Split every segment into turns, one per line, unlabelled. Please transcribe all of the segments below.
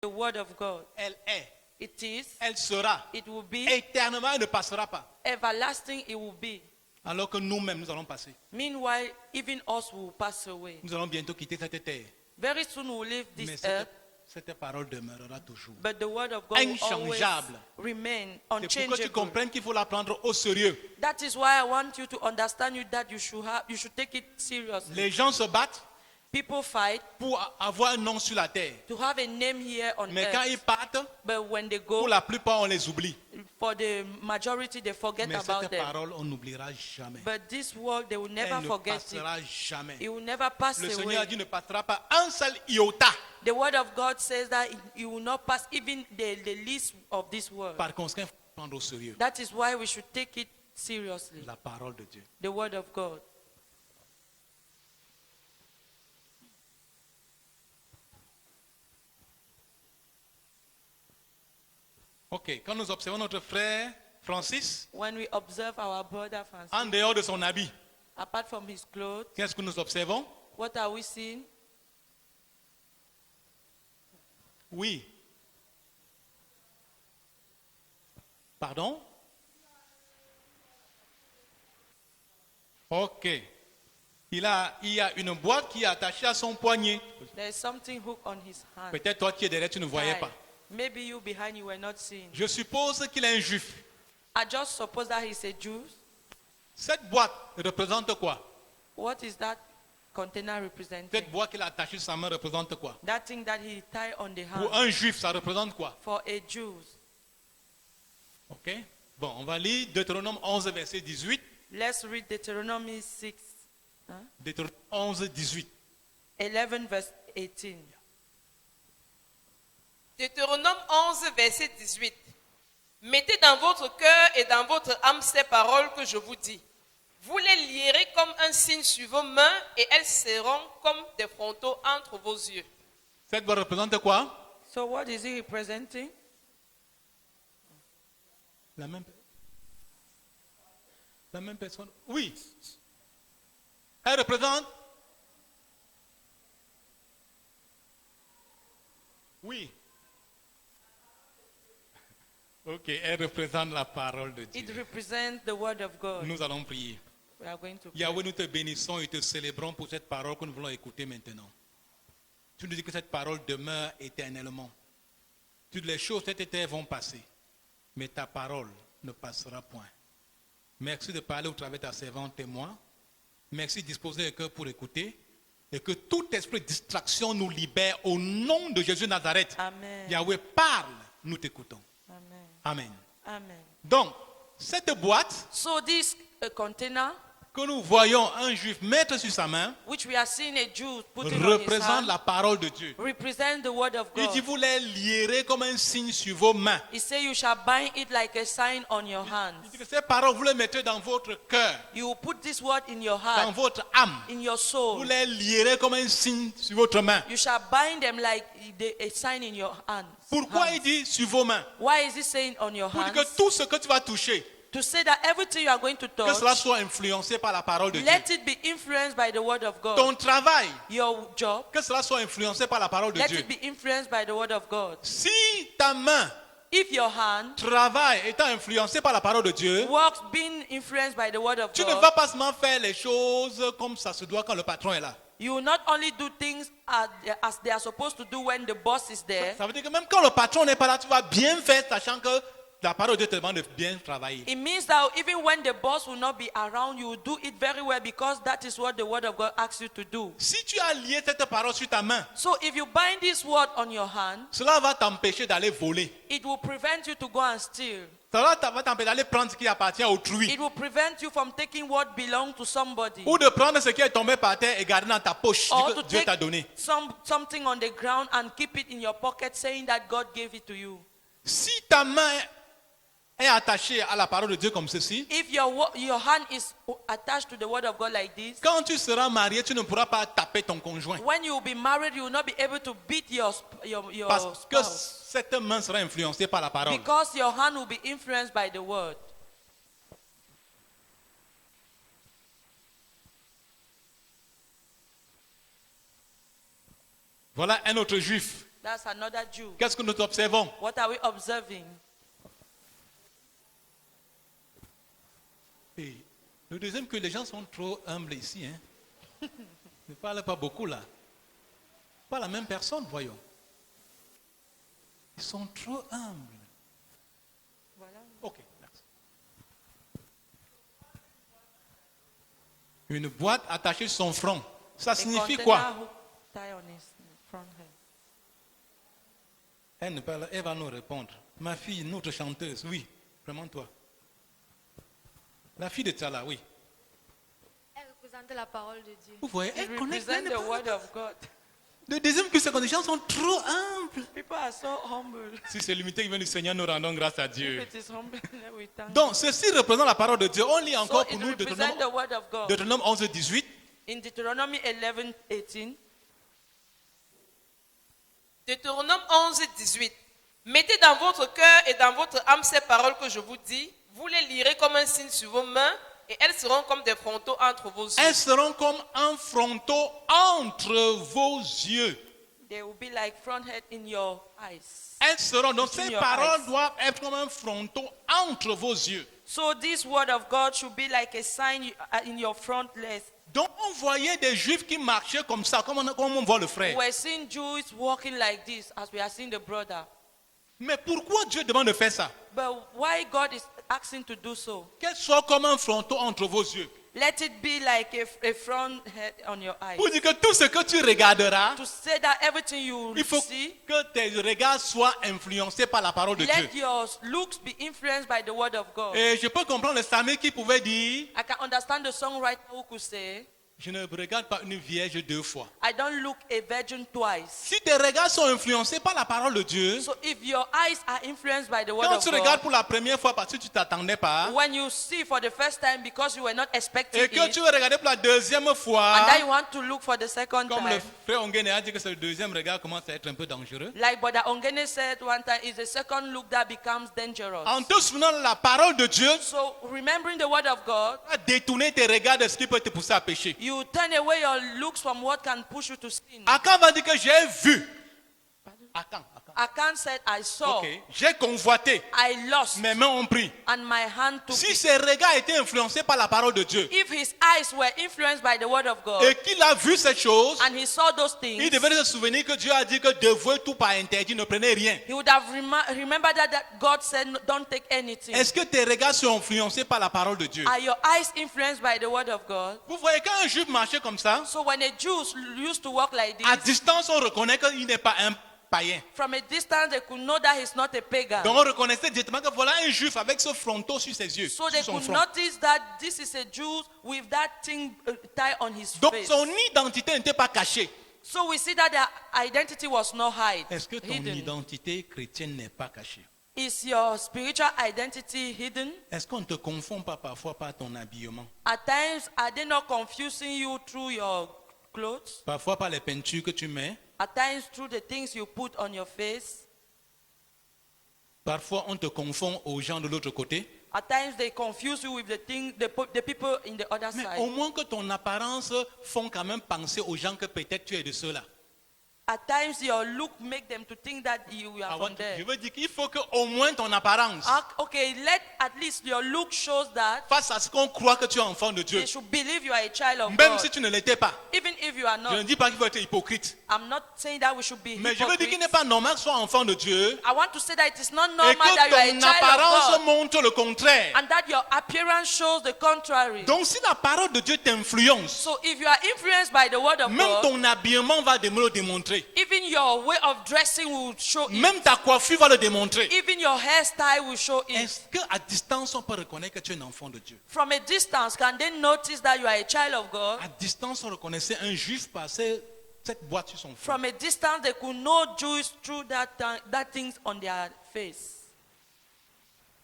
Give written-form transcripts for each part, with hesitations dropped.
The word of God.
Elle est.
It is.
Elle sera.
It will be.
Éternellement, elle ne passera pas.
Everlasting it will be.
Alors que nous-mêmes, nous allons passer.
Meanwhile, even us will pass away.
Nous allons bientôt quitter cette terre.
Very soon we will leave
Mais
this earth.
cette parole demeurera toujours.
But the word of God will always
Inchangeable.
remain
C'est pour que tu
unchangeable.
comprennes qu'il faut la prendre au sérieux.
That is why I want you to understand that you should take it seriously.
Les gens se battent
People fight
pour avoir un nom sur la terre.
to have a name here on
Mais quand ils
earth.
partent,
But when they
pour
go,
la plupart, on les oublie.
for the majority, they forget
Mais
about
cette
them.
parole, on n'oubliera jamais.
But this world, they will never
Elle ne
forget it.
passera jamais.
It will never pass
Le Seigneur
away.
a dit ne passera pas un seul iota.
The word of God says that it will not pass even the least of this word.
Par conséquent, il faut prendre au sérieux
That is why we should take it seriously.
la parole de Dieu.
The word of God.
Ok, quand nous observons notre frère Francis,
When we observe our brother Francis,
en dehors de son habit,
apart from his clothes,
qu'est-ce que nous observons?
what are we seeing?
Oui. Pardon? Ok. Il y a une boîte qui est attachée à son poignet.
There is something hooked on his hand.
Peut-être toi qui es derrière, tu ne voyais
Right.
pas.
Maybe you behind you were not seeing.
Je suppose qu'il est un juif.
I just suppose that he's a Jew.
Cette boîte représente quoi?
What is that container representing?
Cette boîte qu'il a attachée sur sa main représente quoi?
That thing that he tied on the
Pour
hand.
un juif, ça représente quoi?
For a Jew.
Ok? Bon, on va lire Deutéronome 11, verset 18.
Let's read Deuteronomy 6,
Deutéronome 11, 18.
11 verse 18.
Deutéronome 11, verset 18. Mettez dans votre cœur et dans votre âme ces paroles que je vous dis. Vous les lierez comme un signe sur vos mains et elles seront comme des frontaux entre vos yeux.
Cette boîte représente quoi?
So what is he representing?
La même personne. Oui. Elle représente. Oui. Ok, elle représente la parole de
It
Dieu.
represents the word of God.
Nous allons prier.
We are going to pray.
Yahweh, nous te bénissons et te célébrons pour cette parole que nous voulons écouter maintenant. Tu nous dis que cette parole demeure éternellement. Toutes les choses de cette terre vont passer, mais ta parole ne passera point. Merci de parler au travers de ta servante témoin. Merci de disposer le cœur pour écouter. Et que tout esprit de distraction nous libère au nom de Jésus de Nazareth.
Amen.
Yahweh, parle, nous t'écoutons.
Amen.
Amen.
Amen.
Donc, cette boîte
So this container,
que nous voyons un juif mettre sur sa main,
which we are seeing a Jew putting on his
représente
hand,
la parole de Dieu.
represent the word of
Il dit,
God.
vous les lierez comme un signe sur vos mains.
He said you shall bind it like a sign on your
Il
hands.
dit que ces paroles, vous les mettez dans votre cœur,
You will put this word in your
dans
heart,
votre âme.
in your
Vous
soul.
les lierez comme un signe sur votre main.
You shall bind them like a sign in your hands.
Pourquoi il dit sur vos mains?
Why is he saying on your
Pour dire
hands?
que tout ce que tu vas toucher,
To say that everything you are going to
que cela
touch,
soit influencé par la parole de Dieu.
let it be influenced by the word of God.
Ton travail,
Your job,
que cela soit influencé par la parole de
let
Dieu.
it be influenced by the word of God.
Si ta main
If your hand
travaille étant influencé par la parole de Dieu,
works being influenced by the word of
tu ne
God,
vas pas seulement faire les choses comme ça se doit quand le patron est là.
you will not only do things as they are supposed to do when the boss is there.
Ça veut dire que même quand le patron n'est pas là, tu vas bien faire, sachant que la parole de Dieu te demande de bien travailler.
It means that even when the boss will not be around, you will do it very well because that is what the word of God asks you to do.
Si tu as lié cette parole sur ta main,
So if you bind this word on your hand,
cela va t'empêcher d'aller voler.
it will prevent you to go and steal.
Cela va t'empêcher d'aller prendre ce qui appartient à autrui.
It will prevent you from taking what belongs to somebody.
Ou de prendre ce qui est tombé par terre et garder dans ta poche,
Or
ce
to
que Dieu
take
t'a donné.
something on the ground and keep it in your pocket saying that God gave it to you.
Si ta main est attachée à la parole de Dieu comme ceci,
If your hand is attached to the word of God like this,
quand tu seras marié, tu ne pourras pas taper ton conjoint.
when you will be married, you will not be able to beat your
Parce que
spouse.
cette main sera influencée par la parole.
Because your hand will be influenced by the word.
Voilà un autre juif
That's another Jew.
Qu'est-ce que nous observons?
What are we observing?
Et le deuxième, que les gens sont trop humbles ici. Hein. Ne parlent pas beaucoup là. Pas la même personne, voyons. Ils sont trop humbles.
Voilà.
Ok, merci. Une boîte attachée sur son front. Ça
A
signifie
container
quoi?
hook tie on his front head.
Elle va nous répondre. Ma fille, notre chanteuse, oui, vraiment toi. La fille de Tchala, oui.
Elle représente la parole de Dieu.
Vous voyez,
It
elle connaît
represents
plein
the
de
word
paroles.
of God.
Le deuxième, que c'est quand les gens sont trop humbles.
People are so humble.
Si c'est limité qui vient du Seigneur, nous rendons grâce à
If
Dieu.
it is humble, then we thank
Donc,
God.
ceci représente la parole de Dieu. On lit
So
encore
it
pour nous
represents the word of God.
Deutéronome 11, 18.
In Deuteronomy 11:18,
Deutéronome 11, 18. Mettez dans votre cœur et dans votre âme ces paroles que je vous dis. Vous les lirez comme un signe sur vos mains et elles seront comme des frontaux entre vos yeux.
Elles seront comme un fronteau entre vos yeux.
they will be like front head in your eyes.
Elles seront, donc
Between
ces
your
paroles
eyes.
doivent être comme un fronteau entre vos yeux.
So this word of God should be like a sign in your front leg.
Donc on voyait des juifs qui marchaient comme ça, comme on voit le frère.
We're seeing Jews walking like this as we are seeing the brother.
Mais pourquoi Dieu demande de faire ça?
But why God is asking to do so?
Qu'elle soit comme un fronteau entre vos yeux.
Let it be like a front head on your eyes.
Pour dire que tout ce que tu regarderas,
To say that everything you
il faut
see,
que tes regards soient influencés par la parole de Dieu.
let your looks be influenced by the word of God.
Et je peux comprendre le Samuel qui pouvait dire,
I can understand the songwriter who could say,
je ne regarde pas une vierge deux fois.
I don't look a virgin twice.
Si tes regards sont influencés par la parole de Dieu,
So if your eyes are influenced by the word
quand
of
tu regardes
God,
pour la première fois parce que tu t'attendais pas,
when you see for the first time because you were not expecting
et que
it,
tu veux regarder pour la deuxième fois,
and then you want to look for the second
comme le
time,
frère Ongene a dit que ce deuxième regard commence à être un peu dangereux,
like Brother Ongene said one time, it's the second look that becomes dangerous.
en te souvenant de la parole de Dieu,
So remembering the word of God,
tu vas détourner tes regards de ce qui peut te pousser à pécher.
you turn away your looks from what can push you to sin.
Akan va dire que j'ai vu. Akan.
Akan said, I saw,
Ok. J'ai convoité.
I lost,
Mes mains ont pris.
and my hand took
Si
it.
ses regards étaient influencés par la parole de Dieu
If his eyes were influenced by the word of God,
et qu'il a vu ces choses,
and he saw those
il
things,
devait se souvenir que Dieu a dit que dévouez tout par interdit, ne prenez rien.
he would have remembered that God said, don't take anything.
Est-ce que tes regards sont influencés par la parole de Dieu?
Are your eyes influenced by the word of God?
Vous voyez, quand un juif marchait comme ça,
So when a Jew used to walk like
à
this,
distance, on reconnaît qu'il n'est pas un païen.
from a distance they could know that he's not a pagan.
Donc on reconnaissait directement que voilà un juif avec ce fronteau sur ses yeux,
So they
sur son
could
front.
notice that this is a Jew with that thing tied on his
Donc
face.
son identité n'était pas cachée.
So we see that their identity was not
Est-ce que ton
hidden.
identité chrétienne n'est pas cachée?
Is your spiritual identity hidden?
Est-ce qu'on ne te confond pas parfois par ton habillement?
At times, are they not confusing you through your clothes?
Parfois par les peintures que tu mets?
At times, through the things you put on your face?
Parfois on te confond aux gens de l'autre côté?
At times, they confuse you with the people in the other
Mais
side.
au moins que ton apparence font quand même penser aux gens que peut-être tu es de ceux-là.
At times, your look make them to think that you are from
Je
there.
veux dire qu'il faut qu'au moins ton apparence,
Okay, let at least your look shows that
face à ce qu'on croit que tu es enfant de Dieu,
they should believe you are a child of
même
God.
si tu ne l'étais pas.
Even if you are
Je ne
not.
dis pas qu'il faut être hypocrite.
I'm not saying that we should be
Mais je veux dire qu'il n'est
hypocrites.
pas normal que tu sois enfant de Dieu
I want to say that it is not
et
normal that you are a
que ton
child
apparence
of God
montre le contraire.
and that your appearance shows the contrary.
Donc si la parole de Dieu t'influence,
So if you are influenced by the word of
même
God,
ton habillement va me le démontrer.
even your way of dressing will show it.
Même ta coiffure va le démontrer.
Even your hairstyle will show it.
Est-ce qu'à distance, on peut reconnaître que tu es un enfant de Dieu?
From a distance, can they notice that you are a child of God?
À distance, on reconnaissait un juif par cette boîte sur son front.
From a distance, they could know Jews through that things on their face.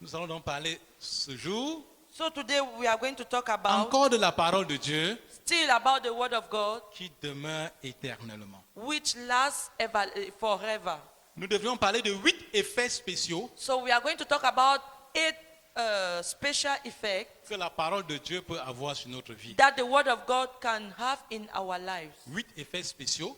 Nous allons donc parler ce jour
So today we are going to talk about
encore de la parole de Dieu
still about the word of God,
qui demeure éternellement.
which lasts forever.
Nous devrions parler de 8 effets spéciaux
So we are going to talk about 8 special effects
que la parole de Dieu peut avoir sur notre vie.
that the word of God can have in our lives.
8 effets spéciaux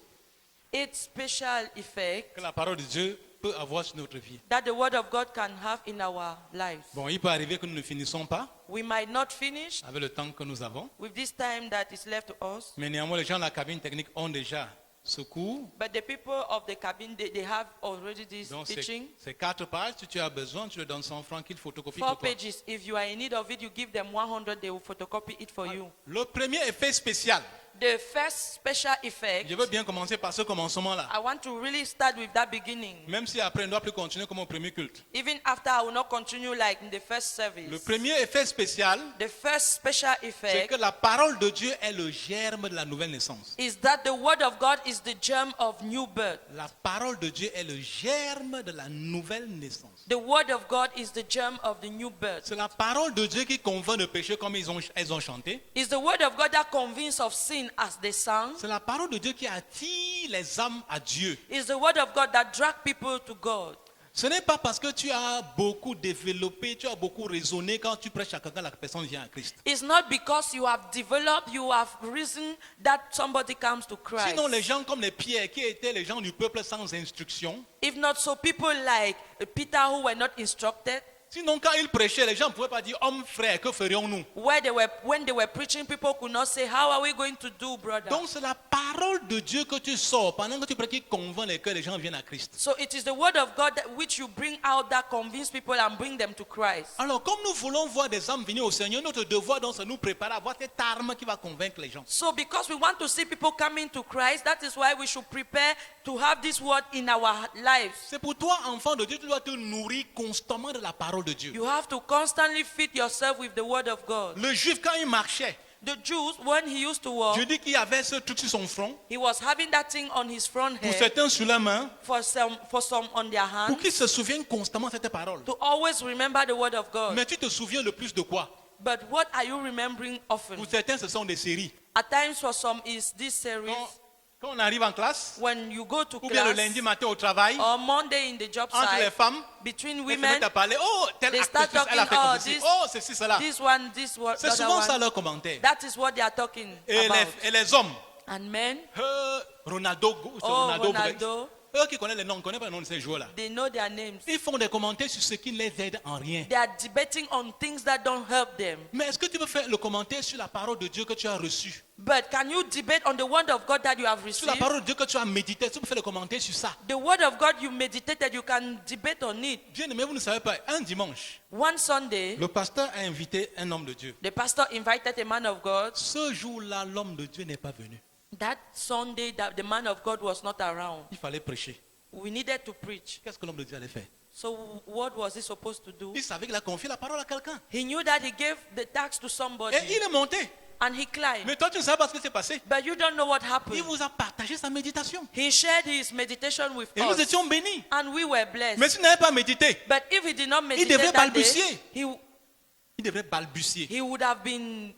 8 special effects
que la parole de Dieu peut avoir sur notre vie.
that the word of God can have in our lives.
Bon, il peut arriver que nous ne finissons pas
We might not finish
avec le temps que nous avons,
with this time that is left to us,
mais néanmoins, les gens de la cabine technique ont déjà ce cours.
but the people of the cabin, they have already this
Donc,
teaching.
c'est 4 pages. Si tu as besoin, tu le donnes 100 francs qu'il photocopie
4
pour toi.
pages. If you are in need of it, you give them 100, they will photocopy it for you.
Le premier effet spécial,
The first special effect,
je veux bien commencer par ce commencement-là.
I want to really start with that beginning.
Même si après, on ne doit plus continuer comme au premier culte.
Even after I will not continue like in the first
Le
service.
premier effet spécial,
The first special
c'est
effect
que la parole de Dieu est le germe de la nouvelle naissance.
is that the word of God is the germ of new birth.
La parole de Dieu est le germe de la nouvelle naissance.
The word of God is the germ of the new birth.
C'est la parole de Dieu qui convainc de péché comme elles ont chanté.
It's the word of God that convinces of sin as they sang.
C'est la parole de Dieu qui attire les âmes à Dieu.
It's the word of God that drag people to God.
Ce n'est pas parce que tu as beaucoup développé, tu as beaucoup raisonné quand tu prêches à quelqu'un, la personne vient à Christ.
It's not because you have developed, you have risen that somebody comes to Christ.
Sinon, les gens comme les Pierre, qui étaient les gens du peuple sans instruction,
If not so, people like Peter who were not instructed,
sinon quand ils prêchaient, les gens ne pouvaient pas dire, homme frère, que ferions-nous?
when they were preaching, people could not say, how are we going to do, brother?
Donc c'est la parole de Dieu que tu sors pendant que tu prêches qui convainc les cœurs, les gens viennent à Christ.
So it is the word of God that which you bring out that convince people and bring them to Christ.
Alors comme nous voulons voir des âmes venir au Seigneur, notre devoir donc c'est de nous préparer à voir cette arme qui va convaincre les gens.
So because we want to see people coming to Christ, that is why we should prepare to have this word in our lives.
C'est pour toi, enfant de Dieu, tu dois te nourrir constamment de la parole de Dieu.
You have to constantly feed yourself with the word of God.
Le juif, quand il marchait,
The Jews, when he used to walk,
Dieu dit qu'il avait ce truc sur son front,
he was having that thing on his front
pour
head,
certains sur la main,
for some on their
pour
hands,
qu'ils se souviennent constamment de cette parole.
to always remember the word of God.
Mais tu te souviens le plus de quoi?
But what are you remembering often?
Pour certains, ce sont des séries.
At times for some is this series.
Quand on arrive en classe,
When you go to
ou bien le
class
lundi matin au travail,
or Monday in the job
entre les
site,
femmes,
between
elles se
women,
mettent à parler. Oh, telle
they start
actrice, elle a fait
talking,
comme
oh,
ceci.
this-
Oh, ceci, cela.
this one, this one, the
C'est
other
souvent ça
one.
leur commentaire.
That is what they are talking
Et
about.
les hommes,
And men,
Ronaldo, c'est
oh,
Ronaldo,
Ronaldo,
eux qui connaissent les noms, ne connaissent pas le nom de ces joueurs-là.
they know their names.
Ils font des commentaires sur ce qui les aide en rien.
They are debating on things that don't help them.
Mais est-ce que tu peux faire le commentaire sur la parole de Dieu que tu as reçue?
But can you debate on the word of God that you have
Sur la
received?
parole de Dieu que tu as médité, tu peux faire le commentaire sur ça.
The word of God you meditated, you can debate on it.
Bien aimé, vous ne savez pas, un dimanche,
One Sunday,
le pasteur a invité un homme de Dieu.
the pastor invited a man of God.
Ce jour-là, l'homme de Dieu n'est pas venu.
That Sunday, that the man of God was not around.
Il fallait prêcher.
We needed to preach.
Qu'est-ce que l'homme de Dieu allait faire?
So what was he supposed to do?
Il savait qu'il a confié la parole à quelqu'un.
He knew that he gave the tax to somebody
Et il est monté.
and he climbed.
Mais toi, tu ne sais pas ce qui s'est passé.
But you don't know what
Il
happened.
vous a partagé sa méditation.
He shared his meditation with
Et nous
us
étions bénis.
and we were blessed.
Mais s'il n'avait pas médité,
But if he did not
devrait
meditate that day,
balbutier.
he
il devrait balbutier.
he would have been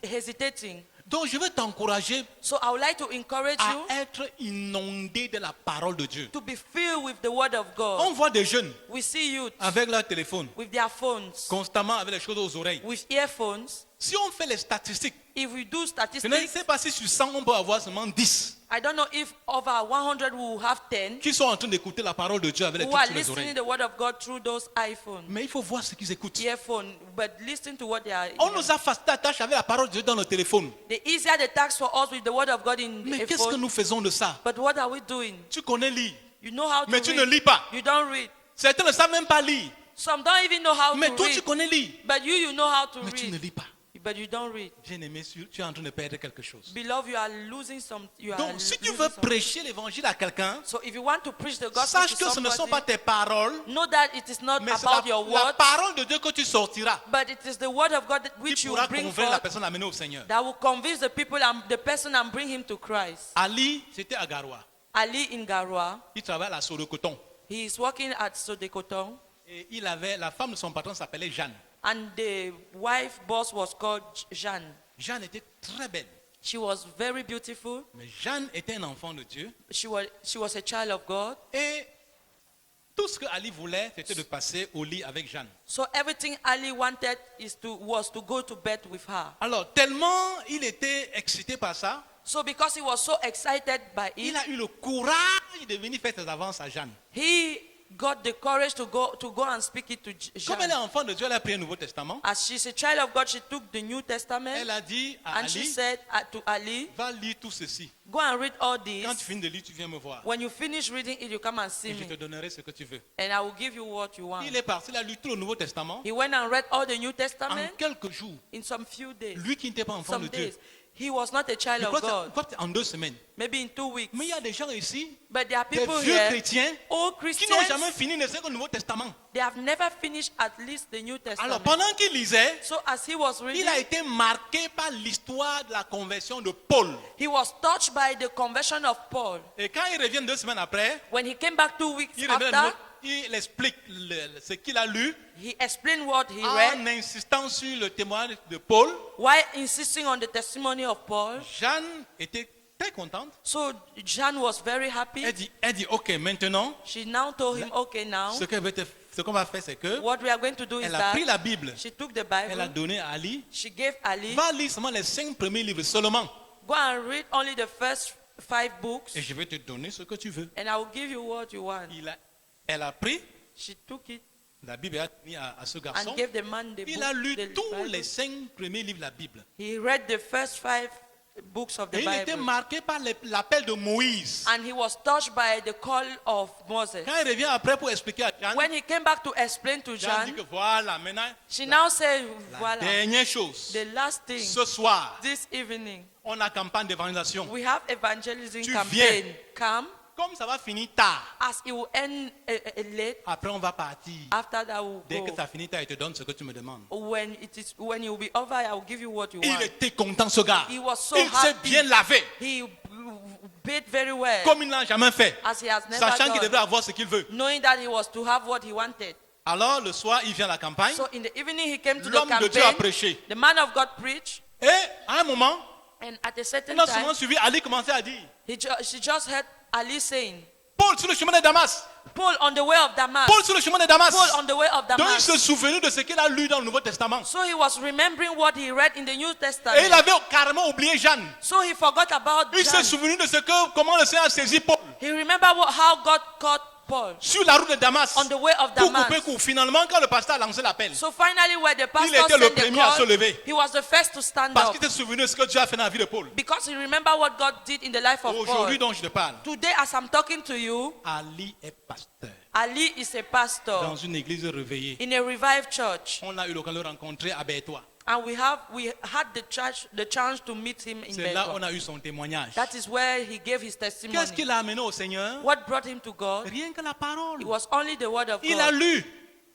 hesitating.
Donc, je veux t'encourager
So I would like to encourage
à
you
être inondé de la parole de Dieu.
to be filled with the word of
On
God.
voit des jeunes
We see youth
avec leur téléphone,
with their phones,
constamment avec les choses aux oreilles.
with earphones.
Si on fait les statistiques,
If we do
je ne
statistics,
sais pas si sur 100, on peut avoir seulement 10
I don't know if over 100 will have 10
qui sont en train d'écouter la parole de Dieu avec les
who
trucs
are
sur les
listening
oreilles.
the word of God through those iPhones,
Mais il faut voir ce qu'ils écoutent.
earphone, but listen to what they are.
On nous a facilité la tâche avec la parole de Dieu dans le téléphone.
The easier the task for us with the word of God in
Mais
a
qu'est-ce que
phone.
nous faisons de ça?
But what are we doing?
Tu connais lire,
You know how to
mais tu ne
read.
lis pas.
You don't read.
Certains ne savent même pas lire.
Some don't even know how
Mais
to
toi, tu
read.
connais lire,
But you know how to
mais tu ne
read.
lis pas.
But you don't read.
Bien aimé, tu es en train de perdre quelque chose.
Beloved, you are losing some. You are
Donc, si tu
losing
veux
some.
prêcher l'évangile à quelqu'un,
So if you want to preach the gospel
sache
to
que ce ne sont pas
somebody,
tes paroles,
know that it is not
mais c'est
about your
la
word,
parole de Dieu que tu sortiras
but it is the word of God which
qui
you
pourra
bring
convaincre la
forth
personne à mener au Seigneur.
that will convince the people and the person and bring him to Christ.
Ali, c'était à Garoua.
Ali in Garwa,
Il travaille à la Sorecoton.
he is working at Sodekoton,
Et la femme de son patron s'appelait Jeanne.
and the wife boss was called Jeanne.
Jeanne était très belle.
She was very beautiful.
Mais Jeanne était un enfant de Dieu.
She was a child of God.
Et tout ce que Ali voulait, c'était de passer au lit avec Jeanne.
So everything Ali wanted was to go to bed with her.
Alors, tellement il était excité par ça,
So because he was so excited by
il
it,
a eu le courage de venir faire ses avances à Jeanne.
he got the courage to go and speak it to
Comme elle est
Jean.
enfant de Dieu, elle a pris un Nouveau Testament.
As she's a child of God, she took the New Testament
Elle a dit à
and she
Ali,
said to Ali,
va lire tout ceci.
go and read all
Quand
this.
tu finis de lire, tu viens me voir.
When you finish reading it, you come and see
Et je te
me,
donnerai ce que tu veux.
and I will give you what you want.
Il est parti, il a lu tout le Nouveau Testament.
He went and read all the New
En
Testament
quelques jours,
in some few days,
lui qui n'était pas enfant
some
de Dieu,
days. He was not a child
je
of
crois
God.
que en 2 semaines.
Maybe in 2 weeks.
Mais il y a des gens ici,
But there are
des
people
vieux
here,
chrétiens,
old
qui n'ont jamais
Christians,
fini ne serait-ce que le Nouveau Testament.
they have never finished at least the New
Alors
Testament.
pendant qu'il lisait,
So as he was
il
reading,
a été marqué par l'histoire de la conversion de Paul.
he was touched by the conversion of Paul.
Et quand il revient 2 semaines après,
When he came back 2 weeks
il revient de
after,
nouveau, il explique ce qu'il a lu
he explained what he
en
read
insistant sur le témoignage de Paul.
while insisting on the testimony of Paul.
Jeanne était très contente.
So Jeanne was very happy.
Elle dit, ok, maintenant,
She now told him, okay, now
ce qu'on va faire, c'est que
what we are going to do is
elle a pris
that
la Bible,
she took the
elle a
Bible,
donné à Ali.
she gave Ali,
Va lire seulement les 5 premiers livres seulement.
go and read only the first 5 books,
Et je vais te donner ce que tu veux.
and I will give you what you want.
Elle a pris
She took it
la Bible et a mis à ce garçon.
and gave the man the
Il a lu
book, the
tous
Bible.
les 5 premiers livres de la Bible.
He read the first 5 books of the
Et il était
Bible.
marqué par l'appel de Moïse.
And he was touched by the call of Moses.
Quand il revient après pour expliquer à Jeanne,
When he came back to explain to
Jeanne dit
Jeanne,
que voilà, maintenant,
she now said,
la
voila,
dernière chose,
the last thing,
ce soir,
this evening,
on a campagne d'évangélisation.
we have evangelism
Tu
campaign.
viens.
Come,
Comme ça va finir tard,
as it will end late,
après on va partir.
after that we'll
Dès que
go.
ça finit tard, il te donne ce que tu me demandes.
When it will be over, I will give you what you
Il
want.
était content ce gars.
He was so
Il s'est
happy.
bien lavé,
He bathed very well,
comme il ne l'a jamais fait,
as he has never
sachant qu'il
done,
devrait avoir ce qu'il veut.
knowing that he was to have what he wanted.
Alors le soir, il vient à la campagne.
So in the evening, he came to the
L'homme de Dieu a
campaign.
prêché.
The man of God preached,
Et à un moment,
and at a certain
on a
time,
souvent suivi, Ali commençait à dire,
she just heard Ali saying,
Paul sur le chemin de Damas.
Paul on the way of Damas.
Paul sur le chemin de Damas.
Paul on the way of
Donc il
Damas.
se souvenait de ce qu'il a lu dans le Nouveau Testament.
So he was remembering what he read in the New
Et il
Testament.
avait carrément oublié Jeanne.
So he forgot about
Il s'est
John.
souvenu de comment le Seigneur a saisi Paul
He remembered how God caught Paul
sur la route de Damas.
on the way of
Pour
Damas.
couper court. Finalement, quand le pasteur a lancé l'appel,
So finally, when the pastor
était le
sent the
premier à se
call,
lever.
he was the first to stand
parce
up
qu'il s'est souvenu de ce que Dieu a fait dans la vie de Paul.
because he remembered what God did in the life of
Aujourd'hui,
Paul.
dont je te parle,
Today, as I'm talking to you,
Ali est pasteur
Ali is a
dans
pastor
une église réveillée.
in a revived church.
On a eu l'occasion de le rencontrer à Bertois.
And we had the chance to meet him in
C'est là où
Bethel.
on a eu son témoignage.
That is where he gave his
Qu'est-ce
testimony.
qui l'a amené au Seigneur?
What brought him to God?
Rien que la parole.
It was only the word of
Il a
God.
lu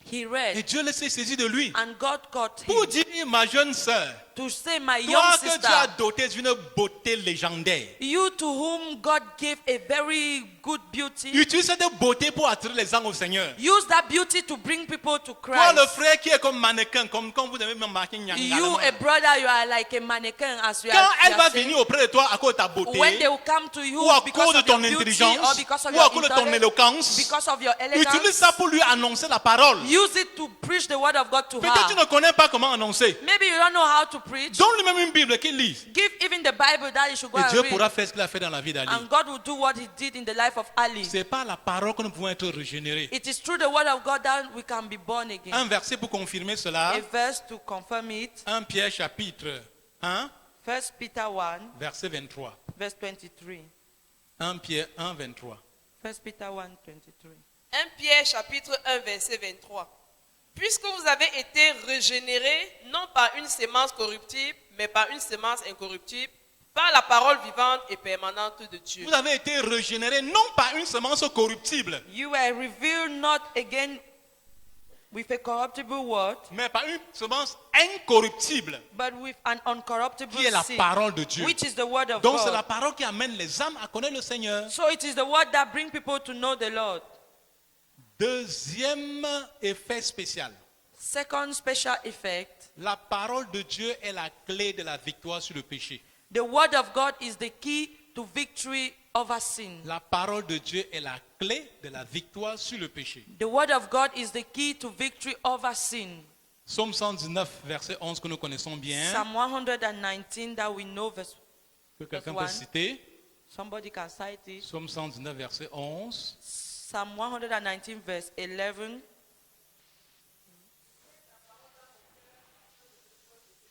He
et
read,
Dieu s'est saisi de lui
and God caught
pour
him
dire, ma jeune sœur,
to say, my
toi
young
que Dieu a
sister,
doté d'une beauté légendaire,
you to whom God gave a very good beauty,
utilise cette beauté pour attirer les gens au Seigneur.
use that beauty to bring people to
Toi, le
Christ.
frère qui est comme mannequin, comme vous avez marqué
You,
Nyangala.
a brother, you are like a mannequin, as you
Quand
are,
elle
you
va
are saying.
venir auprès de toi à cause de ta beauté,
When they will come to you
ou à
because
cause de
of your
ton
beauty
intelligence,
or because of
ou à
your
cause de ton
intellect,
éloquence,
because of your
utilise
elegance,
ça pour lui annoncer la parole.
use it to preach the word of God to
Peut-être tu
her.
ne connais pas comment annoncer.
Maybe you don't know how to preach.
Donne lui-même une Bible qu'il lise.
Give even the Bible that you should go
Et
and
Dieu
read.
pourra faire ce qu'il a fait dans la vie d'Ali.
And God will do what he did in the life of Ali.
C'est par la parole que nous pouvons être régénérés.
It is through the word of God that we can be born again.
Un verset pour confirmer cela.
A verse to confirm it.
1 Pierre chapitre 1,
1 Peter 1,
verset 23.
verse 23.
1 Pierre 1, 23.
1 Peter 1, 23.
1 Pierre chapitre 1 verset 23. Puisque vous avez été régénérés, non par une sémence corruptible, mais par une sémence incorruptible, par la parole vivante et permanente de Dieu.
Vous avez été régénérés non par une semence corruptible,
You were revealed not again with a corruptible word,
mais par une semence incorruptible,
but with an uncorruptible
qui est la
seed,
parole de Dieu.
which is the word of
Donc c'est la
God.
parole qui amène les âmes à connaître le Seigneur.
So it is the word that brings people to know the Lord.
Deuxième effet spécial.
Second special effect,
La parole de Dieu est la clé de la victoire sur le péché.
the word of God is the key to victory over sin.
La parole de Dieu est la clé de la victoire sur le péché.
The word of God is the key to victory over sin.
Psaume 119, verset 11 que nous connaissons bien.
Psalm 119 that we know verse
Que quelqu'un
Verse
peut
1.
citer.
Somebody can cite it.
Psaume 119, verset 11.
Psalm 119, verse 11.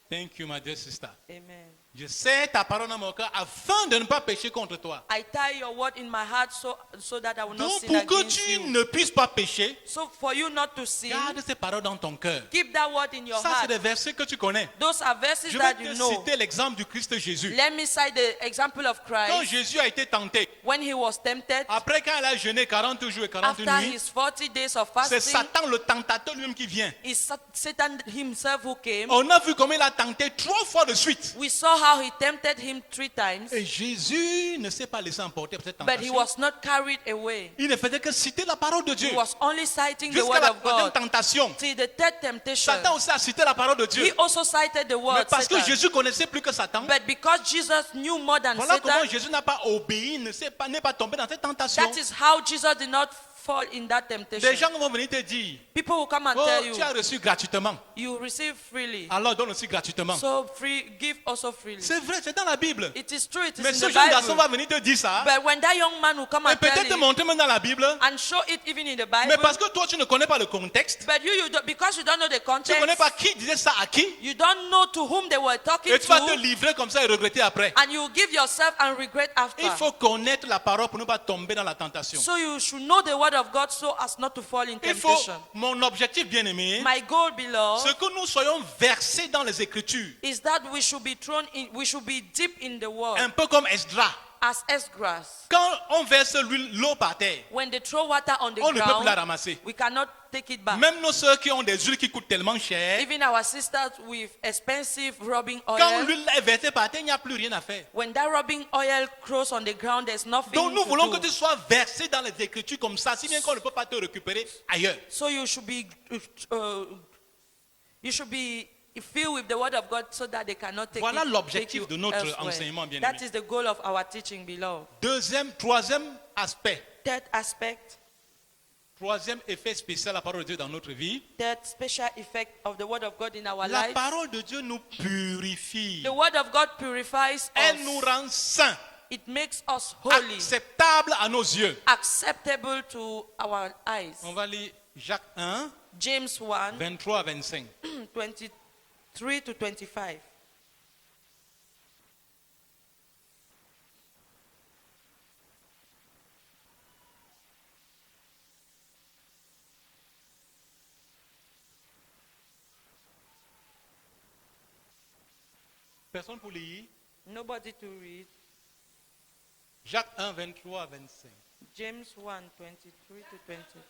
Thank you, my dear sister.
Amen.
Je sais ta parole dans mon cœur afin de ne pas pécher contre toi.
I tie your word in my heart so that I will not
Donc,
sin
pour que
against
tu
you.
ne puisses pas pécher,
So for you not to sin,
garde ces paroles dans ton cœur.
keep that word in your
Ça, c'est
heart.
des versets que tu connais.
Those are verses
Je
that
vais
you
te
know.
citer l'exemple du Christ Jésus.
Let me cite the example of
Quand
Christ
Jésus a été tenté,
when he was tempted.
après quand il a jeûné 40 jours et 40
After
nuits,
his 40 days of
c'est
fasting,
Satan, le tentateur lui-même qui vient.
it's Satan himself who came.
On a vu comment il a tenté 3 fois de suite.
We saw how he tempted him 3 times,
Et Jésus ne s'est pas laissé emporter par cette
but he
tentation.
was not carried away.
Il ne faisait que citer la parole de Dieu.
He was only citing the
Jusqu'à
word
la
of
troisième
God.
tentation.
Till the third temptation,
Satan aussi a cité la parole de Dieu.
he also cited the
Mais
word
parce que
Satan.
Jésus connaissait plus que Satan,
But because Jesus knew more than
voilà comment
Satan,
Jésus n'a pas obéi, n'est pas tombé dans cette tentation.
that is how Jesus did not fall in that
Des
temptation.
gens vont venir te dire,
People will come and
oh,
tell you,
tu as reçu gratuitement.
you receive freely,
Alors donne aussi gratuitement.
so free, give also freely.
C'est vrai, c'est dans la Bible.
It is true, it is
Mais
in
ce
the
jeune garçon
Bible.
va venir te dire ça.
But when that young man will come
Et
and tell
peut-être te
you,
montrer même dans la Bible.
and show it even in the
Mais
Bible,
parce que toi, tu ne connais pas le contexte.
but you don't, because you don't know the
Tu ne connais
context,
pas qui disait ça à qui.
you don't know to whom they were talking
Et tu vas te
to,
livrer comme ça et regretter après.
and you give yourself and regret after.
Il faut connaître la parole pour ne pas tomber dans la tentation.
So you should know the word of God so as not to fall in
Il faut,
temptation.
mon objectif bien aimé,
My goal, beloved,
c'est que nous soyons versés dans les Écritures.
is that we should be thrown in, we should be deep in the word,
Un peu comme Esdras.
as Esdras.
Quand on verse l'eau par terre,
When they throw water on the
on ne peut plus la
ground,
ramasser.
we cannot take it back.
Même nos sœurs qui ont des huiles qui coûtent tellement cher,
Even our sisters with expensive rubbing
quand
oil,
l'huile est versée par terre, il n'y a plus rien à faire.
when that rubbing oil crows on the ground, there's nothing
Donc nous voulons
to
que tu
do.
sois versé dans les Écritures comme ça, si bien qu'on ne peut pas te récupérer ailleurs.
So you should be filled with the word of God so that they cannot take
Voilà
it,
l'objectif
take you
de notre
elsewhere.
enseignement, bien-aimé.
That is the goal of our teaching, beloved.
Troisième aspect,
Third aspect,
troisième effet spécial de la parole de Dieu dans notre vie.
third special effect of the word of God in our
La
lives.
parole de Dieu nous purifie.
The word of God purifies
Elle nous
us.
rend saints,
It makes us holy,
acceptables à nos yeux.
acceptable to our eyes.
On va lire Jacques 1,
James 1,
23 à 25.
23 to 25.
Personne pour lire.
Nobody to read.
Jacques 1, 23 à 25.
James 1, 23 to 25.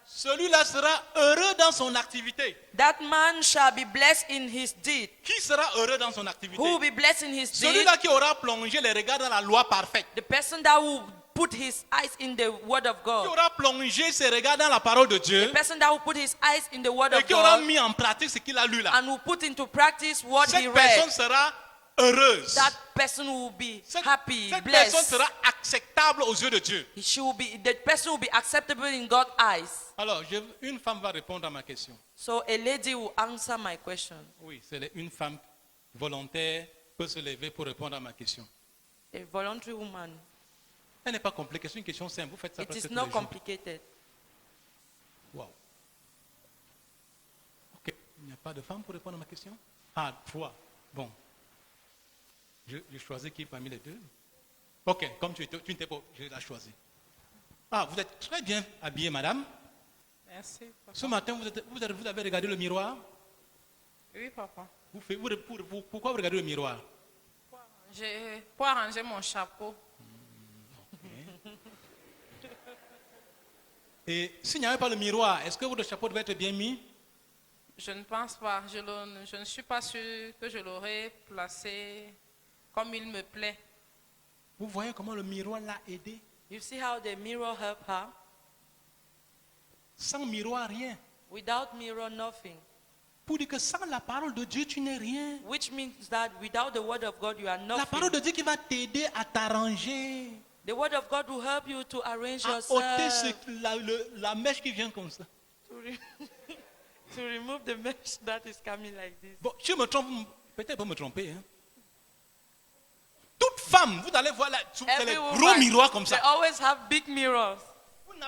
Celui-là sera heureux dans son activité.
That man shall be blessed in his deed.
Qui sera heureux dans son activité?
Who will be blessed in his deed?
Celui-là qui aura plongé les regards dans la loi parfaite.
The person that will put his eyes in the word of
Qui
God.
aura plongé ses regards dans la parole de Dieu.
The person that will put his eyes in the word
Et
of
qui aura
God
mis en pratique ce qu'il a lu là.
and will put into practice what he
Cette personne
read.
sera heureuse.
That person will be happy,
Cette personne
blessed.
sera acceptable aux yeux de Dieu.
The person will be acceptable in God's eyes.
Alors, une femme va répondre à ma question.
So a lady will answer my question.
Oui, c'est une femme volontaire peut se lever pour répondre à ma question.
A voluntary woman.
Elle n'est pas compliquée, c'est une question simple. Vous faites ça
It
presque
is
tous
not
les jours.
complicated.
Wow. Ok, il n'y a pas de femme pour répondre à ma question? Ah, toi. Bon. Je choisis qui parmi les deux? Ok, comme tu n'étais pas, je l'ai choisi. Ah, vous êtes très bien habillée, madame.
Merci, papa.
Ce matin, vous avez regardé le miroir?
Oui, papa.
Pourquoi vous regardez le miroir?
Pour arranger mon chapeau.
Et s'il n'y avait pas le miroir, est-ce que votre chapeau devait être bien mis?
Je ne pense pas. Je ne suis pas sûre que je l'aurais placé comme il me plaît.
Vous voyez comment le miroir l'a aidé?
You see how the mirror helped her?
Sans miroir, rien.
Without mirror, nothing.
Pour dire que sans la parole de Dieu, tu n'es rien.
Which means that without the word of God, you are
La parole
nothing.
de Dieu qui va t'aider à t'arranger,
The word of God will help you to arrange
à ôter
yourself,
la mèche qui vient comme ça.
to, to remove the mesh that is coming like this.
Bon, je me trompe, peut-être pas me tromper. Hein. Toute femme, vous allez voir là, c'est les
Every
gros
woman,
miroirs comme
they
ça.
always have big mirrors.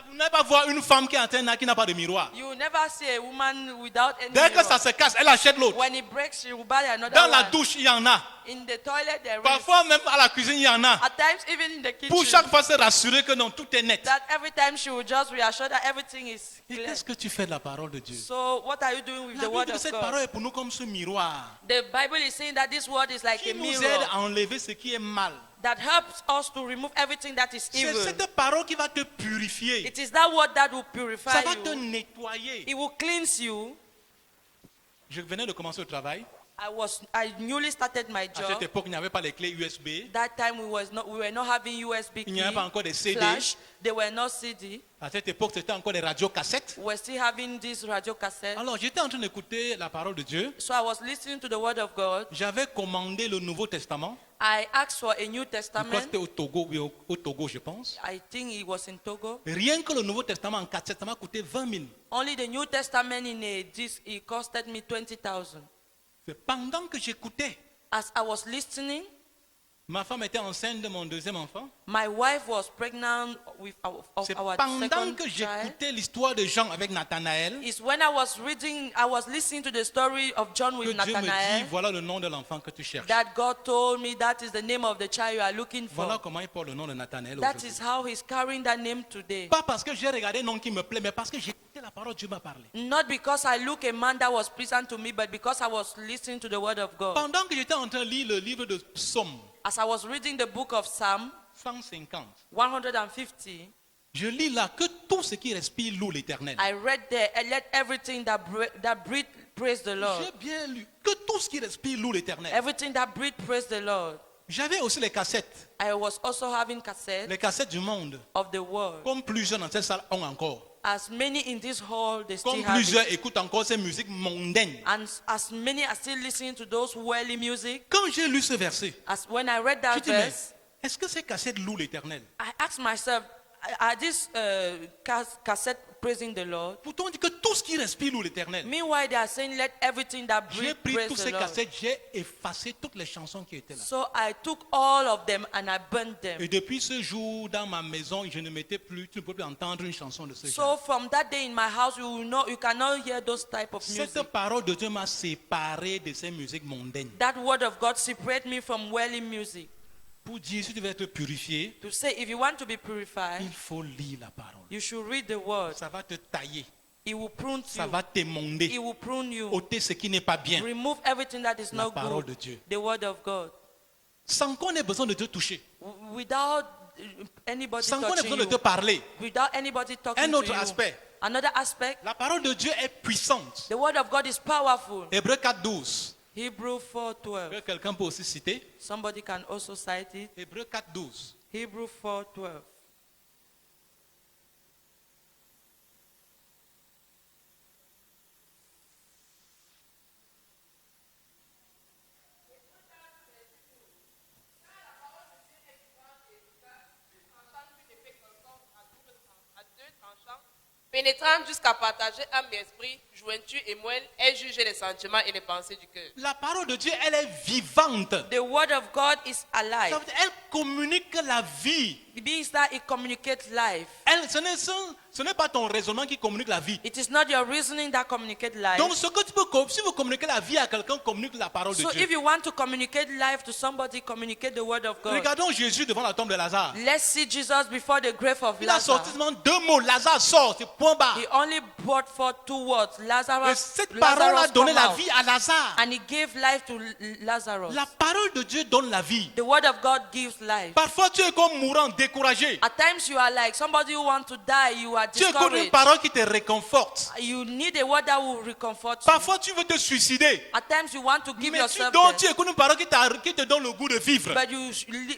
Vous n'allez pas voir une femme qui est en train qui n'a pas de miroir.
You will never see a woman without any
Dès que
mirror.
ça se casse, elle achète l'autre.
When it breaks, she will buy another
Dans la
one.
douche, il y en a.
In the toilet, there is.
Parfois même à la cuisine, il y en a.
At times, even in the kitchen.
Pour chaque fois se rassurer que non, tout est net.
That every time she will just reassure that everything is
Et
clear.
qu'est-ce que tu fais de la parole de Dieu?
So what are you doing with
La
the
Bible
word
dit que
of
cette
God?
parole est pour nous comme ce miroir
The Bible is saying that this word is like
qui
a
nous
mirror
aide à enlever ce qui est mal.
that helps us to remove everything that is
C'est
evil.
cette parole qui va te purifier.
It is that word that will purify
Ça va te
you.
nettoyer.
It will cleanse you.
Je venais de commencer le travail.
I newly started my
À cette
job.
époque, il n'y avait pas les clés USB.
That time we were not having USB
Il n'y avait pas
key,
encore des CD.
flash. They were not CD.
À cette époque, c'était encore des radiocassettes.
We were still having this radio cassette.
Alors, j'étais en train d'écouter la parole de Dieu.
So I was listening to the word of God.
J'avais commandé le Nouveau Testament.
I asked for a New
Je crois que
Testament.
c'était au Togo, oui, au Togo, je pense.
I think it was in Togo.
Rien que le Nouveau Testament en cassette, ça m'a coûté 20 000.
Only the New Testament in a disc, it costed me 20,000.
C'est pendant que j'écoutais,
As I was listening,
ma femme était enceinte de mon deuxième enfant.
my wife was pregnant with of
C'est
our
pendant
second
que
child.
j'écoutais l'histoire de Jean avec Nathanaël
It's when I was listening to the story of John
que
with
Dieu me dit,
Nathanael,
voilà le nom de l'enfant que tu cherches.
that God told me that is the name of the child you are looking
Voilà
for.
comment il porte le nom de Nathanaël
That
aujourd'hui.
is how he's carrying that name today.
Pas parce que j'ai regardé un nom qui me plaît, mais parce que j'ai écouté la parole, Dieu m'a parlé.
Not because I look a man that was pleasant to me, but because I was listening to the word of God.
Pendant que j'étais en train de lire le livre de Psaume
As I was reading the book of Psalm
150,
150,
je lis là que tout ce qui respire loue l'Éternel.
I read there, and let everything that breathe praise the Lord.
J'ai bien lu que tout ce qui respire loue l'Éternel.
Everything that breathe praise the Lord.
J'avais aussi les cassettes,
I was also having cassettes
les cassettes du monde,
of the world.
comme plusieurs dans cette salle ont encore.
As many in this hall, they
Comme
still have it.
plusieurs écoutent encore ces musiques mondaines.
And as many are still listening to those worldly music.
Quand j'ai lu ce verset,
As when I read
je
that
dis, mais
verse,
est-ce que ces cassettes louent l'Éternel?
I asked myself, are these cassettes praising the Lord?
Pourtant, on dit que tout ce qui respire loue l'Éternel.
Meanwhile, they are saying, let everything that
J'ai
breathe
pris
praise
toutes
the
ces
Lord.
cassettes, j'ai effacé toutes les chansons qui étaient là.
So I took all of them and I burned them.
Et depuis ce jour, dans ma maison, je ne mettais plus, tu ne peux plus entendre une chanson de ce
So
genre.
from that day in my house, you cannot hear those type of
Cette
music.
parole de Dieu m'a séparé de ces musiques mondaines.
That word of God separate me from worldly music.
Pour dire, si tu veux être purifié,
To say, if you want to be purified,
il faut lire la parole.
you should read the word.
Ça va te tailler,
It will prune
ça
you.
va t'émonder,
It will prune you.
ôter ce qui n'est pas bien.
Remove everything that is
La
not
parole de
good.
Dieu.
The word of God.
Sans qu'on ait besoin de te toucher,
Without anybody
sans qu'on ait
touching
besoin de te
you.
parler.
Without anybody talking
Un
to
autre
you.
aspect,
Another aspect,
la parole de Dieu est puissante.
the word of God is powerful.
Hébreux 4.12,
Hebrew 4:12.
que quelqu'un peut aussi citer.
Somebody can also cite it.
Hébreux 4.12.
Hebrew 4:12.
Pénétrant jusqu'à partager âme et esprit, jointure et moelle, et juger les sentiments et les pensées du cœur.
La parole de Dieu, elle est vivante.
The word of God is
Ça
alive.
veut dire, elle communique la vie.
It means that it communicates life.
Ce n'est pas ton raisonnement qui communique la vie.
It is not your reasoning that communicates life.
Donc, ce que tu peux, si vous communiquez la vie à quelqu'un, communique la parole de
So
Dieu.
if you want to communicate life to somebody, communicate the word of God.
Regardons Jésus devant la tombe de Lazare.
Let's see Jesus before the grave of
Il a
Lazarus.
sorti seulement 2 mots. Lazare sort, c'est point barre.
He only brought forth 2 words.
Et
Lazarus,
cette parole a
Lazarus
donné
come
la
out.
vie à Lazare.
And he gave life to Lazarus.
La parole de Dieu donne la vie.
The word of God gives life.
Parfois, tu es comme mourant, découragé.
At times you are like somebody who wants to die, you are
Tu écoutes une
discouraged.
parole qui te réconforte.
You need a word that will reconfort you.
Parfois, tu veux te suicider.
At times you want to give
Mais
yourself
tu
death,
écoutes une parole qui te donne le goût de vivre.
but you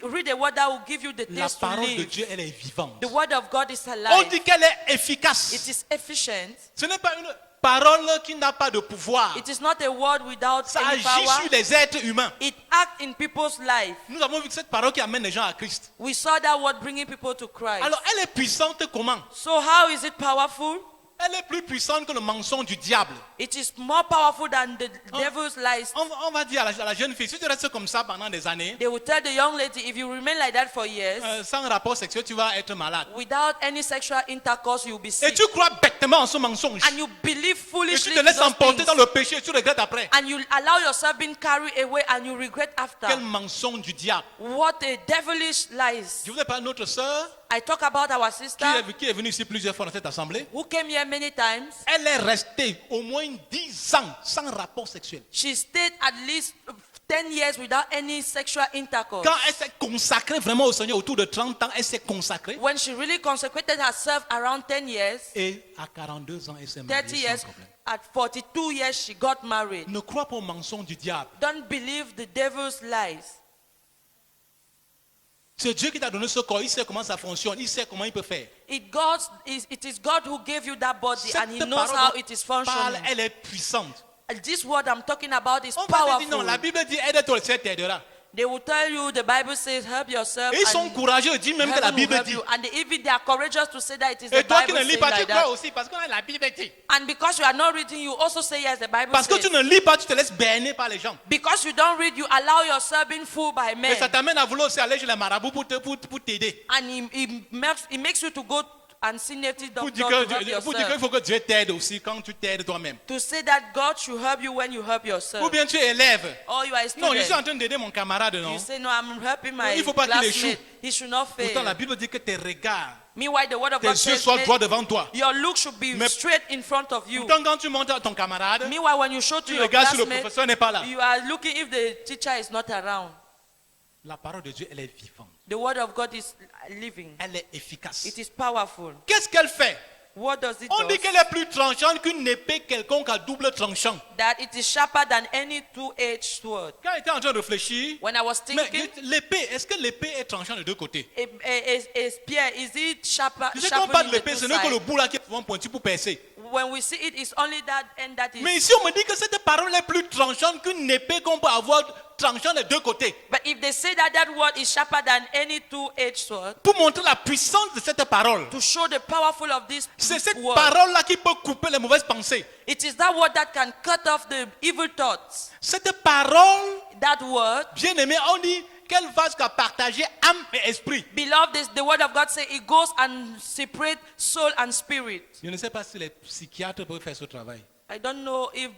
read a word that will give you the
La
taste to
parole de
live.
Dieu, elle est vivante.
The word of God is
On
alive.
dit qu'elle est
It
efficace.
is efficient.
Ce n'est pas une parole qui n'a pas de pouvoir.
It is not a word without
Ça
any
agit
power.
sur les êtres humains.
It acts in people's life.
Nous avons vu que cette parole qui amène les gens à Christ.
We saw that word bringing people to Christ.
Alors, elle est puissante comment?
So how is it powerful?
Elle est plus puissante que le mensonge du diable.
It is more powerful than the devil's lies.
On va dire à la jeune fille, si tu restes comme ça pendant des années,
They will tell the young lady, if you remain like that for years,
sans rapport sexuel, tu vas être malade.
without any sexual intercourse, you'll be
Et
sick.
tu crois bêtement en ce mensonge.
And you believe
Et
foolishly
tu te
to
laisses
those
emporter
things.
dans le péché et tu regrettes après.
And you allow yourself being carried away and you regret after.
Quel mensonge du diable.
What a devilish lies.
Je vous ai parlé de notre sœur
I talk about our sister
qui est venue ici plusieurs fois dans cette assemblée.
who came here many times.
Elle est restée au moins 10 ans sans rapport sexuel.
She stayed at least 10 years without any sexual intercourse.
Quand elle s'est consacrée vraiment au Seigneur, autour de 30 ans, elle s'est consacrée.
When she really consecrated herself around 10 years,
Et à 42 ans, elle s'est
30
mariée
years,
sans problème.
at 42 years, she got married.
Ne crois pas au mensonge du diable.
Don't believe the devil's lies.
C'est Dieu qui t'a donné ce corps. Il sait comment ça fonctionne. Il sait comment il peut faire.
It is God who gave you that body and He
Cette
knows
parole
how
dont
it is
parle,
functioning.
elle est puissante.
This word I'm talking about is
On va te dire non,
powerful.
la Bible dit aide-toi, le Seigneur t'aidera.
They will tell you, the Bible says, help yourself.
Et ils sont
and
courageux, ils disent même que la
heaven will
Bible
help
dit.
you. And even they are courageous to say that it is
Et
the
toi qui
Bible
ne lis
saying
pas, tu
like
crois
that.
aussi parce que la Bible dit.
And because you are not reading, you also say yes, the Bible
Parce que
says.
tu ne lis pas, tu te laisses berner par les gens.
Because you don't read, you allow yourself being fooled by
Et
men.
ça t'amène à vouloir aussi aller chez les marabouts pour t'aider.
And it makes you to go and see native
Pour
doctor
dire
to help
qu'il
yourself.
faut que Dieu t'aide aussi quand tu t'aides toi-même.
To say that God should help you when you help yourself.
Ou bien tu es élève.
Or you are a
Non, je suis en
student.
train d'aider mon camarade, non?
You say, no, I'm helping my
Il faut pas qu'il échoue.
classmate. He should not
Pourtant, la
fail.
Bible dit que tes regards,
Meanwhile, the word of
tes
God
yeux
says,
soient droits devant toi.
your look should be
Mais-
straight in front of you.
Pourtant, quand tu montes à ton camarade,
Meanwhile, when you show to
tu
your
regardes si le
classmate,
professeur n'est pas là.
you are looking if the teacher is not around.
La parole de Dieu, elle est vivante.
The word of God is living.
Elle est efficace.
It is powerful.
Qu'est-ce qu'elle fait?
What does it
On
do?
dit qu'elle est plus tranchante qu'une épée quelconque à double tranchant.
That it is sharper than any two-edged sword.
Quand elle était en train de réfléchir,
When I was
mais
thinking,
l'épée, est-ce que l'épée est tranchante de deux côtés?
a spear, is it sharper?
Tu sais, quand on parle de
sharpening the
l'épée,
two
ce n'est que le
sides?
bout là qui est souvent pointu pour percer.
When we see it, it's only that end that is.
Mais ici, on me dit que cette parole est plus tranchante qu'une épée qu'on peut avoir tranchant des deux côtés.
But if they say that that word is sharper than any two-edged sword,
Pour montrer la puissance de cette parole.
to show the powerful of this
C'est cette
word,
parole-là qui peut couper les mauvaises pensées.
it is that word that can cut off the evil thoughts.
Cette parole,
That word,
bien aimé, on dit qu'elle va jusqu'à partager âme et esprit.
beloved, the word of God says it goes and separates soul and spirit.
Je ne sais pas si les psychiatres peuvent faire ce travail.
I don't know if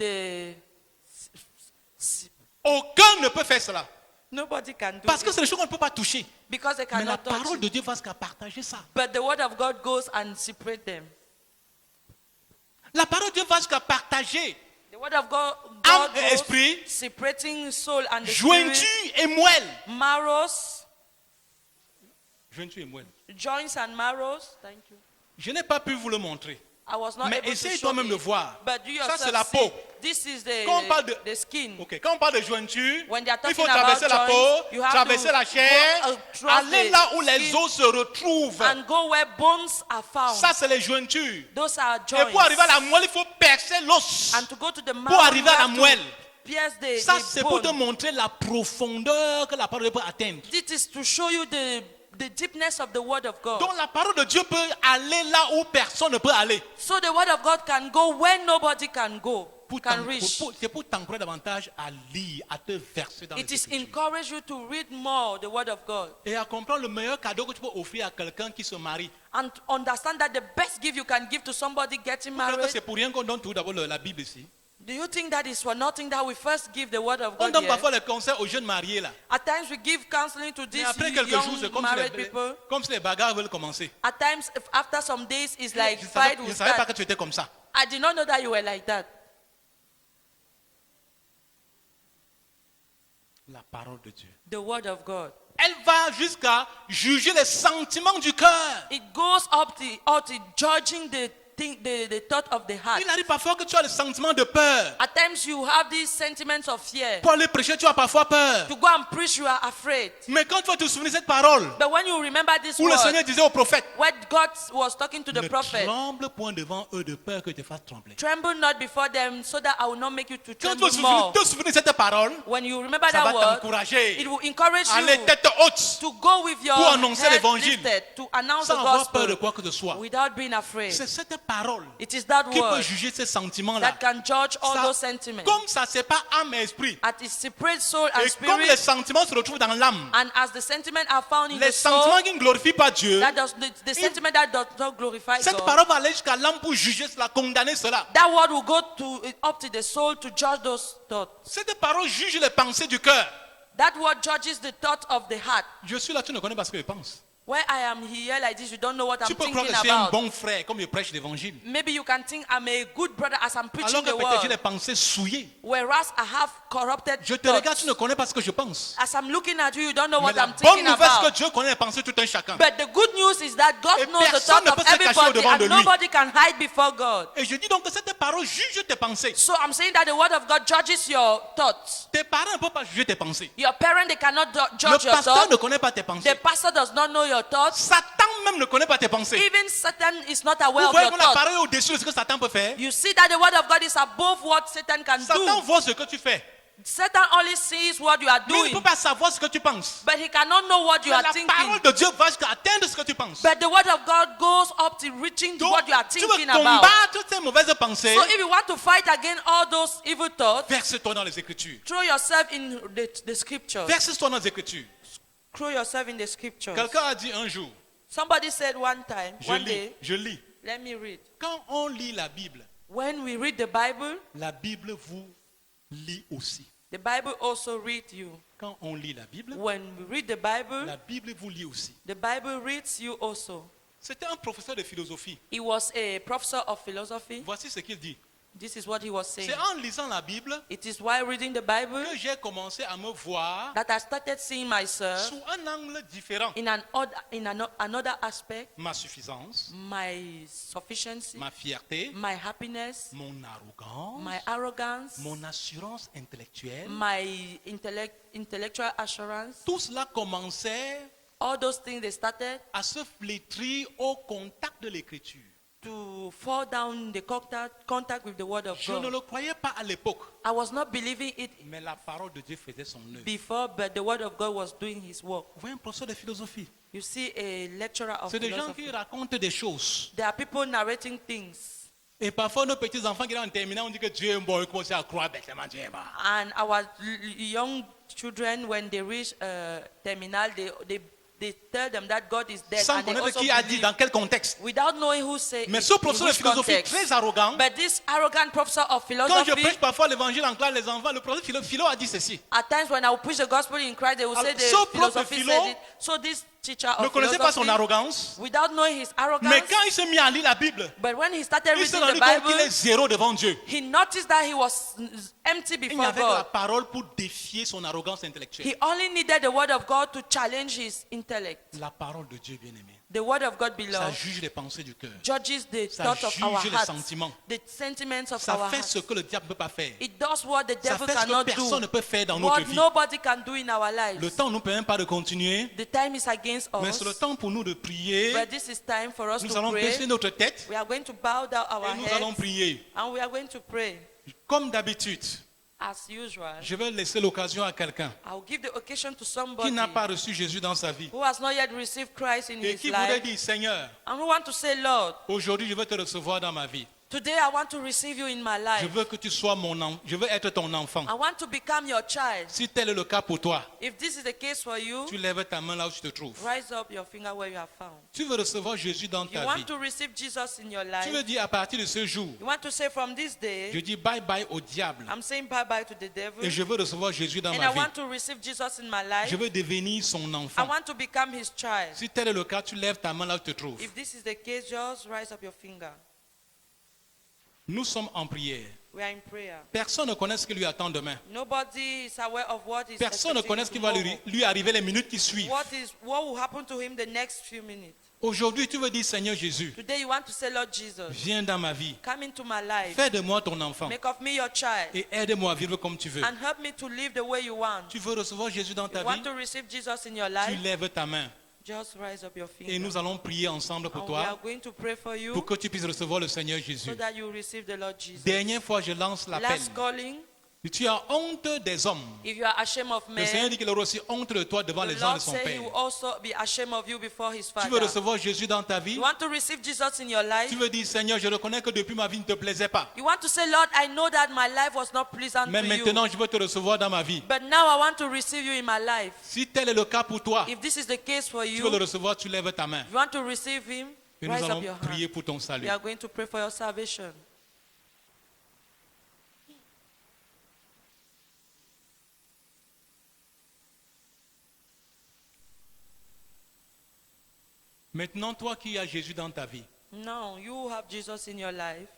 Aucun ne peut faire cela.
nobody can do
Parce que
it
c'est des choses qu'on ne peut pas toucher.
because they
Mais la
cannot touch
parole
it.
de Dieu va jusqu'à partager ça.
But the word of God goes and separates them.
La parole de Dieu va jusqu'à partager
The word of God,
âme et
goes
esprit,
separating soul and the
jointure
spirit,
et moelle.
marrows,
Jointure et moelle.
joints and marrows. Thank you.
Je n'ai pas pu vous le montrer.
I was not
Mais
able to
essaye
show
toi-même de
it.
voir.
But you
Ça,
yourself
c'est la
see,
peau.
this is
Quand on parle de-
the skin.
Ok, quand on parle de jointure,
When they are
il faut
talking
traverser
about
la
joints,
peau,
you have
traverser
to
la chair,
go across
aller
the
là où les
skin
os se retrouvent.
and go where bones are found.
Ça, c'est les jointures.
Those are
Et
joints.
pour arriver à la moelle, il faut percer l'os.
And to go to the mouth,
Pour arriver
you
à la
have to
moelle.
pierce the
Ça, c'est pour te
bone.
montrer la profondeur que la parole de Dieu peut atteindre.
This is to show you the deepness of the word of God.
Donc la parole de Dieu peut aller là où personne ne peut aller.
So the word of God can go where nobody can go, can reach.
C'est pour t'encourager davantage à lire, à te verser dans les
It is
Écritures.
encourage you to read more the word of God
Et à comprendre le meilleur cadeau que tu peux offrir à quelqu'un qui se marie.
and to understand that the best gift you can give to somebody getting
Vous savez que
married.
c'est pour rien qu'on donne tout d'abord la Bible ici.
Do you think that is for nothing that we first give the word of
On
God
donne
here?
parfois les conseils aux jeunes mariés là.
At times we give counseling to
Mais
these
après quelques jours, c'est
young married people.
comme si les bagarres veulent commencer.
At times, after some days, it's like
Je ne
fight
savais,
will
savais pas
start.
que tu étais comme ça.
I did not know that you were like that.
La parole de Dieu,
The word of God,
elle va jusqu'à juger les sentiments du cœur.
It goes up to judging the thought of the heart.
Il arrive parfois que tu as le sentiment de peur.
At times you have these sentiments of fear.
Pour aller prêcher, tu as parfois peur.
To go and preach, you are afraid.
Mais quand tu vas te souvenir de cette parole,
But when you remember this
où le
word,
Seigneur disait au prophète,
when God was talking to the
ne
prophet,
tremble point devant eux de peur que te fasse trembler.
tremble not before them, so that I will not make you to
Quand tu
tremble more.
te souvenir de cette parole,
When you remember
ça va
that word,
t'encourager
it will encourage
à aller
you
tête haute
to go with your
pour annoncer
head
l'évangile,
lifted, to announce the
sans avoir peur de
gospel
quoi que ce soit.
without being afraid.
C'est cette parole
It is that
qui peut
word
juger ces sentiments-là.
that can judge all
Ça-
those sentiments.
Comme ça, c'est pas âme et esprit.
At its separate soul and
Et comme les
spirit,
sentiments se retrouvent dans l'âme,
and as the sentiments are found in
les
the soul,
sentiments qui ne glorifient pas Dieu,
the sentiment that does not glorify
cette
God,
parole va aller jusqu'à l'âme pour juger cela, condamner cela.
that word will go up to the soul to judge those thoughts.
Cette parole juge les pensées du cœur.
That word judges the thought of the heart.
Je suis là, tu ne connais pas ce que je pense.
Where I am here like this, you don't know what
Tu
I'm
peux croire
thinking
que je suis un
about.
bon frère comme je prêche l'évangile.
Maybe you can think I'm a good brother as I'm preaching
Alors que
the
peut-être j'ai
word,
les pensées souillées.
whereas I have corrupted
Je te regarde, tu
thoughts.
ne connais pas ce que je pense.
As I'm looking at you, you don't know
Mais
what
la
I'm
bonne
thinking
nouvelle, c'est que
about.
Dieu connaît les pensées de tout un chacun.
But the good news is that God
Et
knows the
personne
thought
ne
of
peut se cacher
everybody,
au-devant de
and
lui.
nobody can hide before God.
Et je dis donc que cette parole juge tes pensées.
So I'm saying that the word of God judges your thoughts.
Tes parents ne peuvent pas juger tes pensées.
Your parent, they cannot
Le
judge your
pasteur ne
thoughts.
connaît pas tes
The
pensées.
pastor does not know your thoughts.
Satan même ne connaît pas tes pensées.
Even Satan is not aware
Vous
of
voyez
your
que la
thoughts.
parole est au-dessus de ce que Satan peut faire.
You see that the word of God is above what Satan can
Satan
do.
voit ce que tu fais.
Satan only sees what you are
Mais il ne peut
doing,
pas savoir ce que tu penses.
but he cannot know what you
Mais
are
la
thinking.
parole de Dieu va jusqu'à atteindre ce que tu penses.
But the word of God goes up to reaching
Donc,
what you are
tu veux
thinking about.
combattre ces mauvaises pensées,
So if you want to fight against all those evil thoughts,
verse-toi dans les Écritures.
throw yourself in the scriptures.
Verse-toi dans les Écritures.
Throw yourself in the scriptures.
Quelqu'un a dit un jour,
Somebody said one time, one day,
je lis.
let me read.
Quand on lit la Bible
When we read the Bible
vous lit aussi.
the Bible also reads you.
Quand on lit la Bible
When we read the Bible
vous lit aussi.
the Bible reads you also.
C'était un professeur de philosophie.
He was a professor of philosophy.
Voici ce qu'il dit.
This is what he was saying.
C'est en lisant la Bible
It is while reading the Bible
que j'ai commencé à me voir
that I started seeing myself
sous un angle différent.
another aspect,
Ma suffisance,
my sufficiency,
ma fierté,
my happiness,
mon arrogance,
my arrogance,
mon assurance intellectuelle.
my intellectual assurance.
Tout cela commençait
All those things, they started
à se flétrir au contact de l'écriture.
to fall down in the contact with the word of
Je ne
God.
le croyais pas à l'époque,
I was not believing it
mais la parole de Dieu faisait son œuvre.
before, but the word of God was doing his work.
Vous voyez un professeur de philosophie.
You see, a lecturer of
C'est des gens
philosophy.
qui racontent des choses.
There are people narrating things.
Et parfois, nos petits-enfants qui sont en terminale, on dit que Dieu est bon, ils commencent à croire bêtement Dieu est bon.
And our young children, when they reach terminal, they tell them that God is dead.
Sans
And they
connaître
also
qui a dit,
believe,
dans quel contexte.
without knowing who say
Mais
it,
ce
in
professeur de
which
philosophie
context.
très arrogant,
But this arrogant professor of
quand je
philosophy,
prêche parfois l'évangile en classe, les enfants, le professeur philo a dit ceci.
at times when I will preach the gospel in Christ, they will say
Alors,
the
ce prof de
philosophy
philo
said it. So this teacher
Ne
of
connaissait pas son
philosophy,
arrogance.
without knowing his arrogance,
Mais quand il s'est mis à lire la Bible,
but when he started
il s'est
reading
rendu
the
compte qu'il
Bible,
est zéro devant Dieu.
he noticed that he was empty
Il n'y
before
avait que la
God.
parole pour défier son arrogance intellectuelle.
He only needed the word of God to challenge his intellect.
La parole de Dieu, bien-aimé,
The word of God,
ça
beloved,
juge les pensées du cœur.
judges the
Ça
thoughts of our
juge les
hearts,
sentiments.
the sentiments of
Ça
our
fait
hearts.
ce que le diable ne peut pas faire.
It does what the
Ça
devil
fait ce que
cannot
personne ne
do,
peut faire dans
what
notre vie.
nobody can do in our
Le
lives.
temps ne nous permet pas de continuer,
The time is against
mais
us,
c'est le temps pour nous de prier.
but this is time for us
Nous
to
allons baisser
pray.
notre tête
We are going to bow down our
et nous allons
heads
prier.
and we are going to pray.
Comme d'habitude,
As usual,
je vais laisser l'occasion à quelqu'un
I will give the occasion to
qui
somebody
n'a pas reçu Jésus dans sa vie
who has not yet received Christ in
et
his
qui voudrait
life
dire, Seigneur,
and who want to say, Lord,
aujourd'hui je veux te recevoir dans ma vie.
today I want to receive you in my
Je
life.
veux que tu sois je veux être ton enfant.
I want to become your child.
Si tel est le cas pour toi,
If this is the case for you,
tu lèves ta main là où tu te trouves.
rise up your finger where you are found.
Tu veux recevoir Jésus dans
You
ta vie.
want to receive Jesus in your
Tu
life.
veux dire à partir de ce jour,
You want to say from this
je
day,
dis bye bye au diable
I'm saying bye bye to the devil.
et je veux recevoir Jésus dans
And
ma
I
vie.
want to receive Jesus in my life.
Je veux devenir son
I
enfant.
want to become his child.
Si tel est le cas, tu lèves ta main là où tu te trouves.
If this is the case, just rise up your finger.
Nous sommes en prière.
We are in prayer.
Personne ne connaît ce qui lui attend demain.
Nobody is aware of what is
Personne ne connaît ce qui va lui arriver les minutes qui suivent.
what will happen to him the next few minutes.
Aujourd'hui, tu veux dire, Seigneur Jésus,
Today you want to say, Lord Jesus,
viens dans ma vie.
come into my life.
Fais de moi ton enfant.
Make of me your child.
Et aide-moi à vivre comme tu veux.
And help me to live the way you want.
Tu veux recevoir Jésus dans ta
You want
vie?
to receive Jesus in your
Tu
life?
lèves ta main.
Just rise up your
Et
finger.
nous allons prier ensemble pour
And we are
toi,
going to pray for you
pour que tu puisses recevoir le Seigneur
so
Jésus.
that you receive the Lord Jesus.
Dernière fois, je lance l'appel.
Last calling.
Tu as honte des hommes.
If you are ashamed of
Le Seigneur
men,
dit qu'il aura aussi honte de toi devant
the
les gens de
Lord
son
said he
Père.
will also be ashamed of you before his
Tu veux
Father.
recevoir Jésus dans ta vie?
You want to receive Jesus in your life?
Tu veux dire, Seigneur, je reconnais que depuis ma vie ne te plaisait pas.
You want to say, Lord, I know that my life was not pleasant
Mais
to
maintenant,
you.
je veux te recevoir dans ma vie.
But now I want to receive you in my life.
Si tel est le cas pour toi,
If this is the case for
tu veux le
you,
recevoir, tu lèves ta main.
you want to receive him,
Et nous
rise up
allons
your
prier
hand.
pour ton salut.
We are going to pray for your salvation.
Maintenant, toi qui as Jésus dans ta vie,
Now you have Jesus in your life.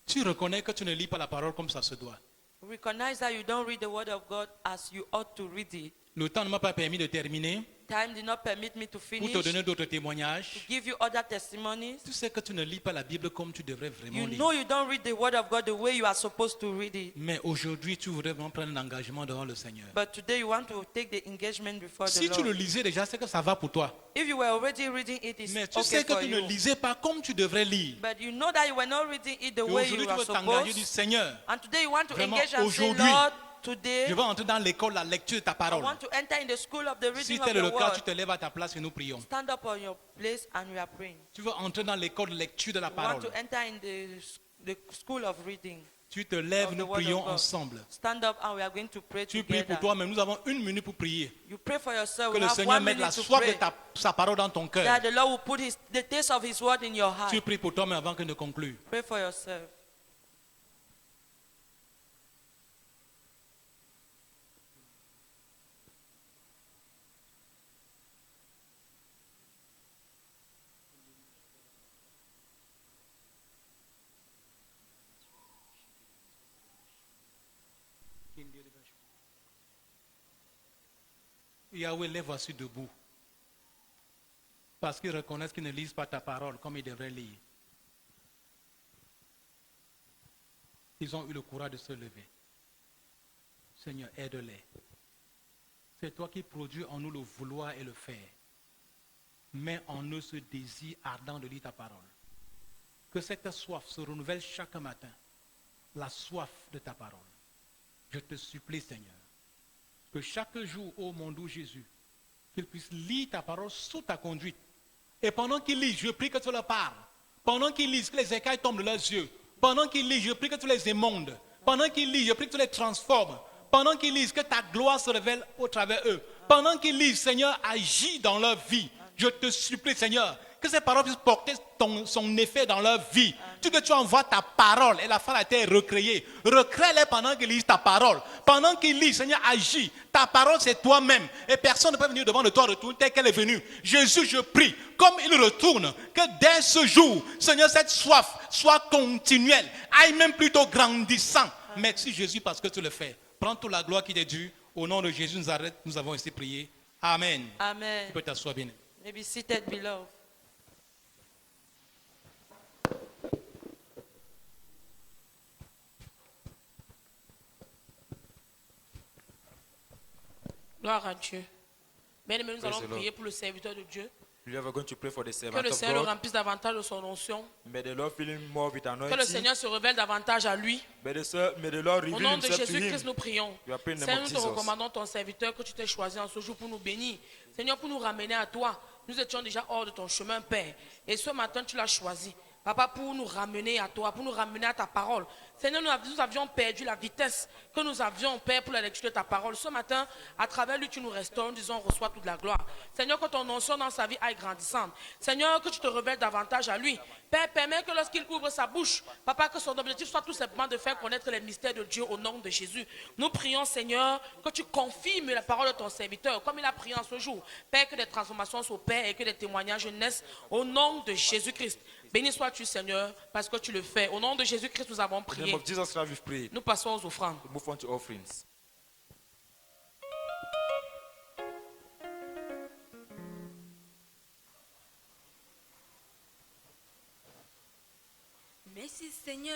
tu reconnais que tu ne lis pas la parole comme ça se doit.
Recognize that you don't read the word of God as you ought to read it.
Le temps ne m'a pas permis de terminer
Time did not permit me to
pour
finish,
te donner
to
d'autres témoignages.
give you other testimonies.
Tu sais que tu ne lis pas la Bible comme tu devrais vraiment
You
lire.
know you don't read the word of God the way you are supposed to read it.
Mais aujourd'hui, tu voudrais vraiment prendre un engagement devant le Seigneur.
But today you want to take the engagement before
Si
the
tu le
Lord.
lisais déjà, c'est que ça va pour toi.
If you were already reading it, it's
Mais tu
okay
sais que
for
tu ne
you.
lisais pas comme tu devrais lire.
But you know that you were not reading it the
Et
way
aujourd'hui,
you
tu
are
veux t'engager et dire,
supposed.
Seigneur,
And today you want to
Vraiment,
engage and say,
aujourd'hui,
Lord, today
je vais entrer dans l'école, la lecture de ta
I
parole.
want to enter in the school of the
Si
reading of
tel est
the
le cas, tu
word.
te lèves à ta place et nous prions.
Stand up on your place and we are praying.
Tu veux entrer dans l'école de lecture de la
You want
parole.
to enter in the school of reading.
Tu te lèves,
of the
nous
word of
prions
God.
ensemble.
Stand up and we are going to pray
Tu pries pour
together.
toi, mais nous avons 1 minute pour prier.
You pray for yourself.
Que
We
le
have
Seigneur
1
mette la
minute to
soif de
pray.
sa parole dans ton cœur.
That the Lord will put the taste of his word in your heart.
Tu pries pour toi, mais avant que ne conclue.
Pray for yourself.
Yahweh, les voici debout. Parce qu'ils reconnaissent qu'ils ne lisent pas ta parole comme ils devraient lire. Ils ont eu le courage de se lever. Seigneur, aide-les. C'est toi qui produis en nous le vouloir et le faire. Mets en eux ce désir ardent de lire ta parole. Que cette soif se renouvelle chaque matin. La soif de ta parole. Je te supplie, Seigneur, que chaque jour, ô mon doux Jésus, qu'ils puissent lire ta parole sous ta conduite. Et pendant qu'ils lisent, je prie que tu leur parles. Pendant qu'ils lisent, que les écailles tombent de leurs yeux. Pendant qu'ils lisent, je prie que tu les émondes. Pendant qu'ils lisent, je prie que tu les transformes. Pendant qu'ils lisent, que ta gloire se révèle au travers eux. Pendant qu'ils lisent, Seigneur, agis dans leur vie. Je te supplie, Seigneur, que ces paroles puissent porter son effet dans leur vie. Que tu envoies ta parole et la femme a été recréée. Recrée-les pendant qu'ils lisent ta parole. Pendant qu'ils lisent, Seigneur, agis. Ta parole, c'est toi-même. Et personne ne peut venir devant de toi retourner telle qu'elle est venue. Jésus, je prie, comme il retourne, que dès ce jour, Seigneur, cette soif soit continuelle, aille même plutôt grandissant. Merci Jésus parce que tu le fais. Prends toute la gloire qui t'est due. Au nom de Jésus, nous avons ainsi prié. Amen.
Amen.
Tu peux t'asseoir bien.
May be seated, beloved.
Gloire à Dieu. Bien-aimés, nous
Praise
allons
the Lord.
prier pour le serviteur de Dieu.
We are going to pray for the
Que
servant
le
of
Seigneur le
God.
remplisse davantage de son onction.
May the Lord fill him more with
Que le
anointing.
Seigneur se révèle davantage à lui.
May the Lord
Au
reveal
nom de
himself to
Jésus-Christ,
him.
nous prions.
We are praying in the
Seigneur,
name
nous
of
te
Jesus.
recommandons ton serviteur que tu t'es choisi en ce jour pour nous bénir. Seigneur, pour nous ramener à toi. Nous étions déjà hors de ton chemin, Père. Et ce matin, tu l'as choisi. Papa, pour nous ramener à toi, pour nous ramener à ta parole. Seigneur, nous avions perdu la vitesse que nous avions, Père, pour la lecture de ta parole. Ce matin, à travers lui, tu nous restaures, nous disons, reçois toute la gloire. Seigneur, que ton onction dans sa vie aille grandissante. Seigneur, que tu te révèles davantage à lui. Père, permets que lorsqu'il ouvre sa bouche, Papa, que son objectif soit tout simplement de faire connaître les mystères de Dieu au nom de Jésus. Nous prions, Seigneur, que tu confirmes la parole de ton serviteur, comme il a prié en ce jour. Père, que des transformations s'opèrent et que des témoignages naissent au nom de Jésus-Christ.
Béni sois-tu, Seigneur, parce que tu le fais. Au nom de Jésus-Christ, nous avons
In the name
prié.
of Jesus Christ, we've prayed.
Nous passons aux offrandes.
We move on to offerings.
Merci Seigneur.